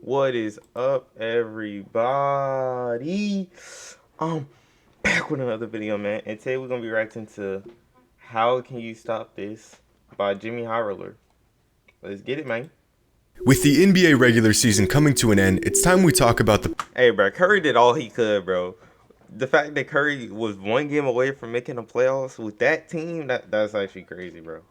What is up, everybody? Back with another video, man. And today we're gonna be reacting to "How Can You Stop This" by Jimmy Howler. Let's get it, man. With the NBA regular season coming to an end, it's time we talk about the Hey, bro, Curry did all he could, bro. The fact that Curry was one game away from making the playoffs with that team, that's actually crazy, bro.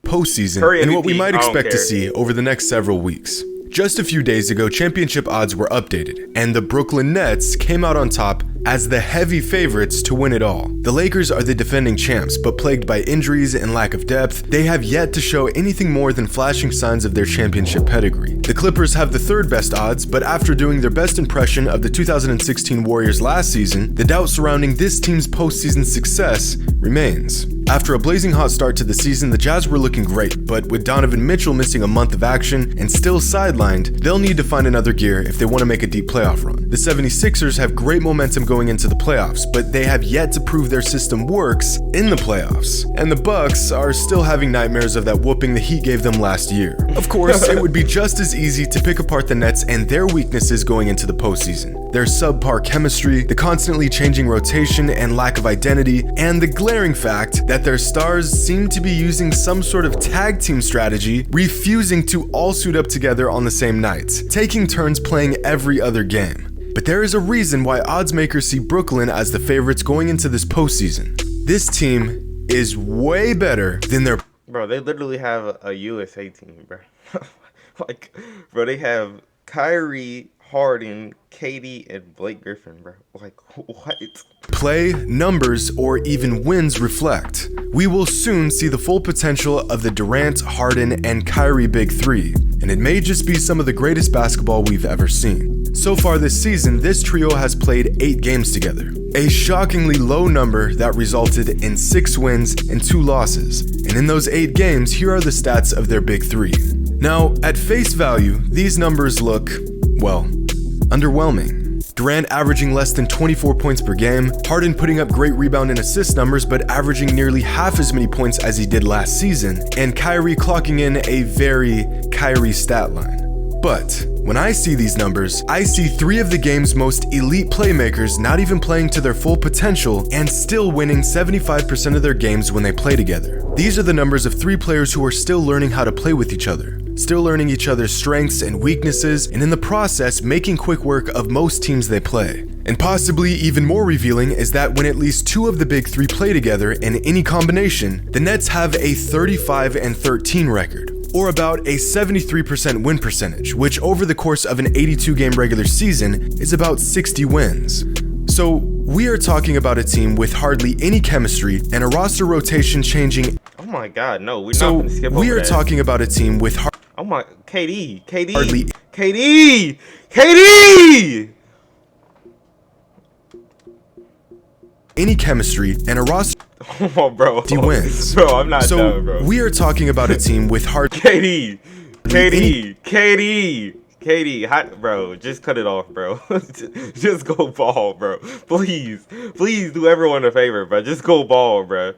postseason Curry and what we MVP, might I don't expect to care. see over the next several weeks. Just a few days ago, championship odds were updated, and the Brooklyn Nets came out on top as the heavy favorites to win it all. The Lakers are the defending champs, but plagued by injuries and lack of depth, they have yet to show anything more than flashing signs of their championship pedigree. The Clippers have the third best odds, but after doing their best impression of the 2016 Warriors last season, the doubt surrounding this team's postseason success remains. After a blazing hot start to the season, the Jazz were looking great, but with Donovan Mitchell missing a month of action and still sidelined, they'll need to find another gear if they want to make a deep playoff run. The 76ers have great momentum going into the playoffs, but they have yet to prove their system works in the playoffs. And the Bucks are still having nightmares of that whooping the Heat gave them last year. Of course, it would be just as easy to pick apart the Nets and their weaknesses going into the postseason. Their subpar chemistry, the constantly changing rotation and lack of identity, and the glaring fact that their stars seem to be using some sort of tag team strategy, refusing to all suit up together on the same night, taking turns playing every other game. But there is a reason why odds makers see Brooklyn as the favorites going into this postseason. This team is way better than their Bro, they literally have a USA team, bro. Bro, they have Kyrie, Harden, KD, and Blake Griffin, bro. What? play, numbers, or even wins reflect. We will soon see the full potential of the Durant, Harden, and Kyrie Big Three, and it may just be some of the greatest basketball we've ever seen. So far this season, this trio has played 8 games together, a shockingly low number that resulted in 6 wins and 2 losses. And in those 8 games, here are the stats of their Big Three. Now, at face value, these numbers look, well, underwhelming. Durant averaging less than 24 points per game, Harden putting up great rebound and assist numbers but averaging nearly half as many points as he did last season, and Kyrie clocking in a very Kyrie stat line. But when I see these numbers, I see 3 of the game's most elite playmakers not even playing to their full potential and still winning 75% of their games when they play together. These are the numbers of 3 players who are still learning how to play with each other, still learning each other's strengths and weaknesses, and in the process making quick work of most teams they play. And possibly even more revealing is that when at least 2 of the Big Three play together in any combination, the Nets have a 35-13 record, or about a 73% win percentage, which over the course of an 82-game regular season is about 60 wins. So we are talking about a team with hardly any chemistry and a roster rotation changing. Oh my God, no, we're not gonna skip over we are that. talking about a team with Oh my, KD, Hardly- KD. any chemistry and a roster Oh, bro. wins. Bro, I'm not So done, bro. we are talking about a team with KD, bro, just cut it off, bro. Just go ball, bro. Please do everyone a favor, bro. Just go ball, bro.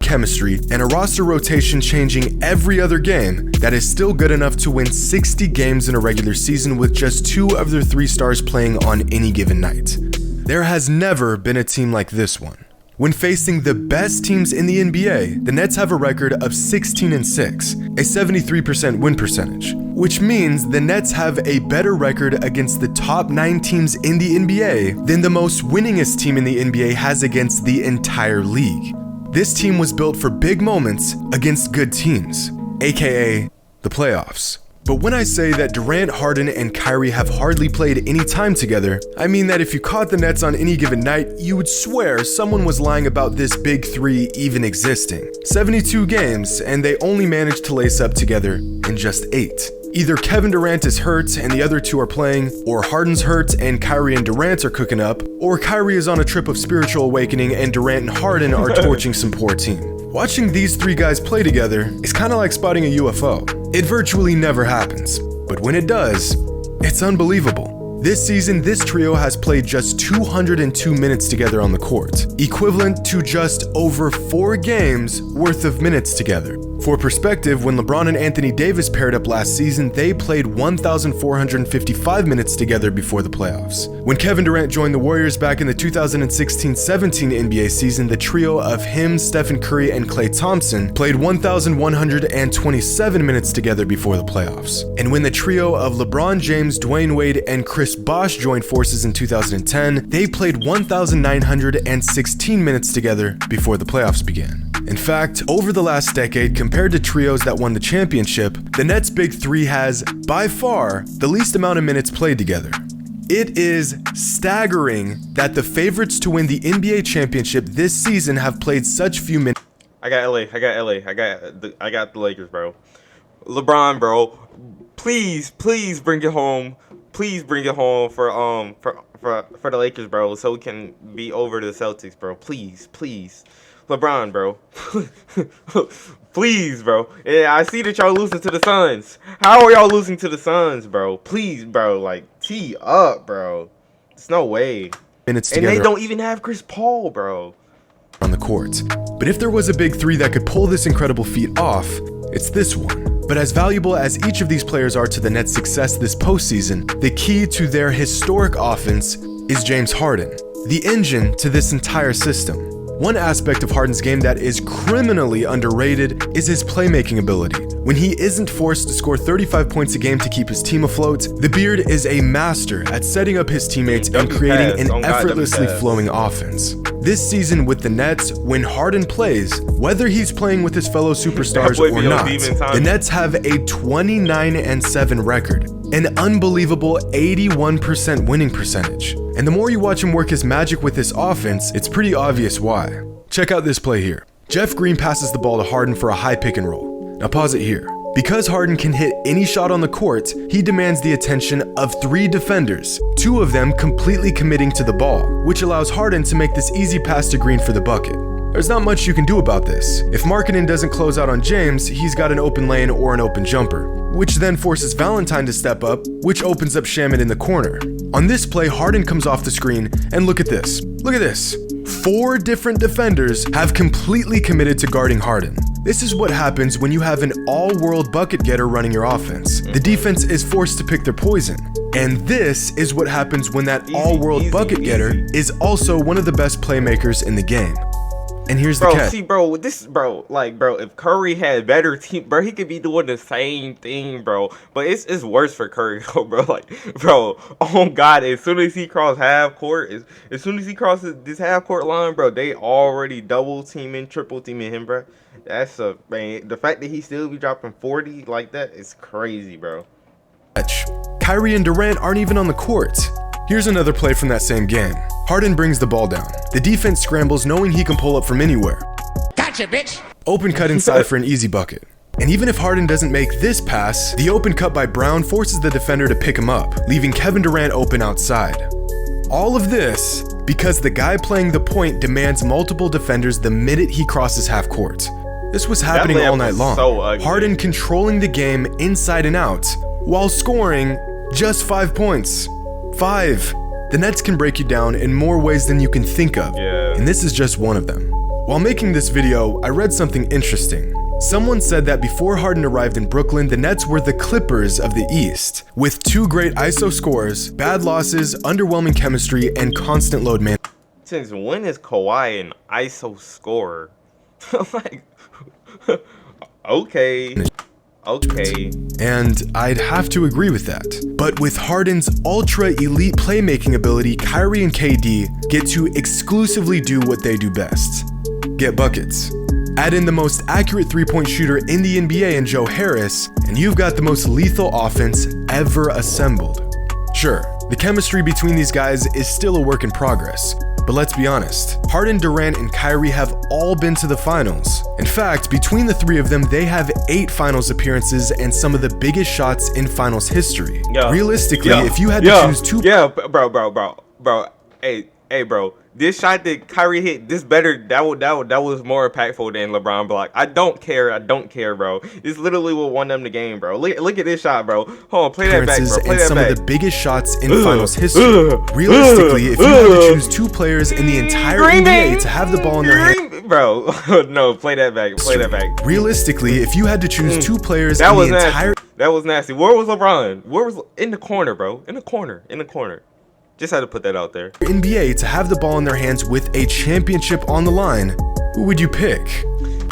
chemistry and a roster rotation changing every other game that is still good enough to win 60 games in a regular season with just 2 of their 3 stars playing on any given night. There has never been a team like this one. When facing the best teams in the NBA, the Nets have a record of 16-6, a 73% win percentage, which means the Nets have a better record against the top 9 teams in the NBA than the most winningest team in the NBA has against the entire league. This team was built for big moments against good teams, aka the playoffs. But when I say that Durant, Harden, and Kyrie have hardly played any time together, I mean that if you caught the Nets on any given night, you would swear someone was lying about this Big Three even existing. 72 games, and they only managed to lace up together in just 8. Either Kevin Durant is hurt and the other 2 are playing, or Harden's hurt and Kyrie and Durant are cooking up, or Kyrie is on a trip of spiritual awakening and Durant and Harden are torching some poor team. Watching these 3 guys play together is kind of like spotting a UFO. It virtually never happens, but when it does, it's unbelievable. This season, this trio has played just 202 minutes together on the court, equivalent to just over 4 games worth of minutes together. For perspective, when LeBron and Anthony Davis paired up last season, they played 1,455 minutes together before the playoffs. When Kevin Durant joined the Warriors back in the 2016-17 NBA season, the trio of him, Stephen Curry, and Klay Thompson played 1,127 minutes together before the playoffs. And when the trio of LeBron James, Dwayne Wade, and Chris Bosh joined forces in 2010, they played 1,916 minutes together before the playoffs began. In fact, over the last decade, compared to trios that won the championship, the Nets' Big Three has, by far, the least amount of minutes played together. It is staggering that the favorites to win the NBA championship this season have played such few minutes. I got LA. I got the Lakers, bro. LeBron, bro. Please bring it home. Please bring it home for the Lakers, bro, so we can be over the Celtics, bro. Please. LeBron, bro. Please, bro. Yeah, I see that y'all losing to the Suns. How are y'all losing to the Suns, bro? Please, bro. Like, tee up, bro. There's no way. Minutes and together. they don't even have Chris Paul, bro. On the court. But if there was a Big Three that could pull this incredible feat off, it's this one. But as valuable as each of these players are to the Nets' success this postseason, the key to their historic offense is James Harden, the engine to this entire system. One aspect of Harden's game that is criminally underrated is his playmaking ability. When he isn't forced to score 35 points a game to keep his team afloat, the Beard is a master at setting up his teammates and creating an effortlessly flowing offense. This season with the Nets, when Harden plays, whether he's playing with his fellow superstars or not, the Nets have a 29-7 record, an unbelievable 81% winning percentage. And the more you watch him work his magic with this offense, it's pretty obvious why. Check out this play here. Jeff Green passes the ball to Harden for a high pick and roll. Now pause it here. Because Harden can hit any shot on the court, he demands the attention of 3 defenders, 2 of them completely committing to the ball, which allows Harden to make this easy pass to Green for the bucket. There's not much you can do about this. If Markkanen doesn't close out on James, he's got an open lane or an open jumper, which then forces Valentine to step up, which opens up Shaman in the corner. On this play, Harden comes off the screen, and look at this. Look at this. 4 different defenders have completely committed to guarding Harden. This is what happens when you have an all-world bucket getter running your offense. The defense is forced to pick their poison. And this is what happens when that all-world bucket getter is also one of the best playmakers in the game. And here's the catch. See, bro, if Curry had better team, bro, he could be doing the same thing, bro. But it's worse for Curry, bro. Oh God, as soon as he crosses half court, as soon as he crosses this half court line, bro, they already double teaming, triple teaming him, bro. That's man. The fact that he still be dropping 40 like that is crazy, bro. Kyrie and Durant aren't even on the court. Here's another play from that same game. Harden brings the ball down. The defense scrambles knowing he can pull up from anywhere. Gotcha, bitch! Open cut inside for an easy bucket. And even if Harden doesn't make this pass, the open cut by Brown forces the defender to pick him up, leaving Kevin Durant open outside. All of this because the guy playing the point demands multiple defenders the minute he crosses half court. This was happening all night long. Harden controlling the game inside and out while scoring just 5 points. 5. The Nets can break you down in more ways than you can think of, and this is just one of them. While making this video, I read something interesting. Someone said that before Harden arrived in Brooklyn, the Nets were the Clippers of the East, with 2 great ISO scores, bad losses, underwhelming chemistry, and constant load management. Since when is Kawhi an ISO scorer? Okay. And I'd have to agree with that. But with Harden's ultra-elite playmaking ability, Kyrie and KD get to exclusively do what they do best. Get buckets. Add in the most accurate three-point shooter in the NBA in Joe Harris, and you've got the most lethal offense ever assembled. Sure, the chemistry between these guys is still a work in progress. But let's be honest, Harden, Durant, and Kyrie have all been to the finals. In fact, between the 3 of them, they have 8 finals appearances and some of the biggest shots in finals history. Realistically, if you had to choose 2... Bro. Hey, bro. This shot that Kyrie hit, that was more impactful than LeBron block. I don't care, bro. It's literally what won them the game, bro. Look at this shot, bro. Hold on, play that back, bro. Play that some back. Of the biggest shots in finals history. Realistically, if you had to choose 2 players in the entire NBA to have the ball in their hand... Bro, no, play that back. Play that back. Realistically, if you had to choose two players That in was the nasty. entire That was nasty. Where was LeBron? Where was in the corner, bro? In the corner. In the corner. Just had to put that out there. NBA to have the ball in their hands with a championship on the line, who would you pick?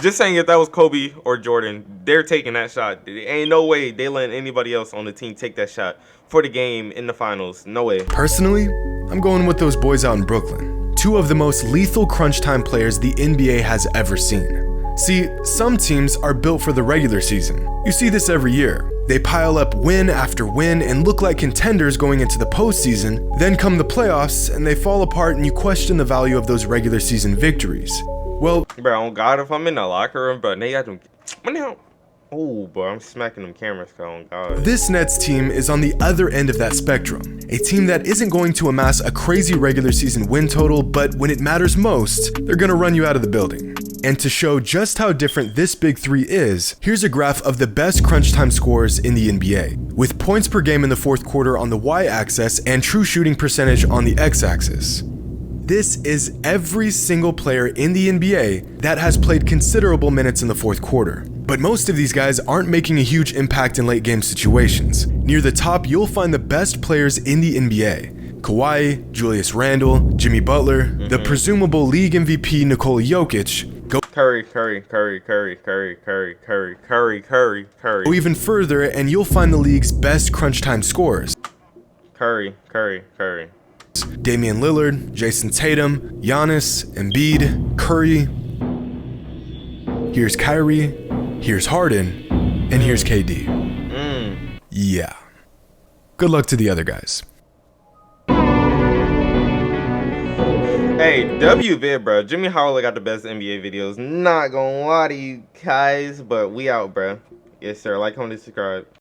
Just saying, if that was Kobe or Jordan, they're taking that shot. There ain't no way they letting anybody else on the team take that shot for the game in the finals. No way. Personally, I'm going with those boys out in Brooklyn. Two of the most lethal crunch time players the NBA has ever seen. See, some teams are built for the regular season. You see this every year. They pile up win after win and look like contenders going into the postseason. Then come the playoffs and they fall apart and you question the value of those regular season victories. Well, Bro, on God, if I'm in the locker room, bro, they got them. Oh, bro, I'm smacking them cameras, on God. this Nets team is on the other end of that spectrum. A team that isn't going to amass a crazy regular season win total, but when it matters most, they're gonna run you out of the building. And to show just how different this big three is, here's a graph of the best crunch time scores in the NBA, with points per game in the fourth quarter on the y-axis and true shooting percentage on the x-axis. This is every single player in the NBA that has played considerable minutes in the fourth quarter. But most of these guys aren't making a huge impact in late game situations. Near the top, you'll find the best players in the NBA. Kawhi, Julius Randle, Jimmy Butler, the presumable league MVP Nikola Jokic. Curry. Go even further and you'll find the league's best crunch time scorers. Curry. Damian Lillard, Jason Tatum, Giannis, Embiid, Curry. Here's Kyrie, here's Harden, and here's KD. Yeah. Good luck to the other guys. Hey, WVid, bro. Jimmy Howlett got the best NBA videos. Not gonna lie to you guys, but we out, bro. Yes, sir. Like, comment, and subscribe.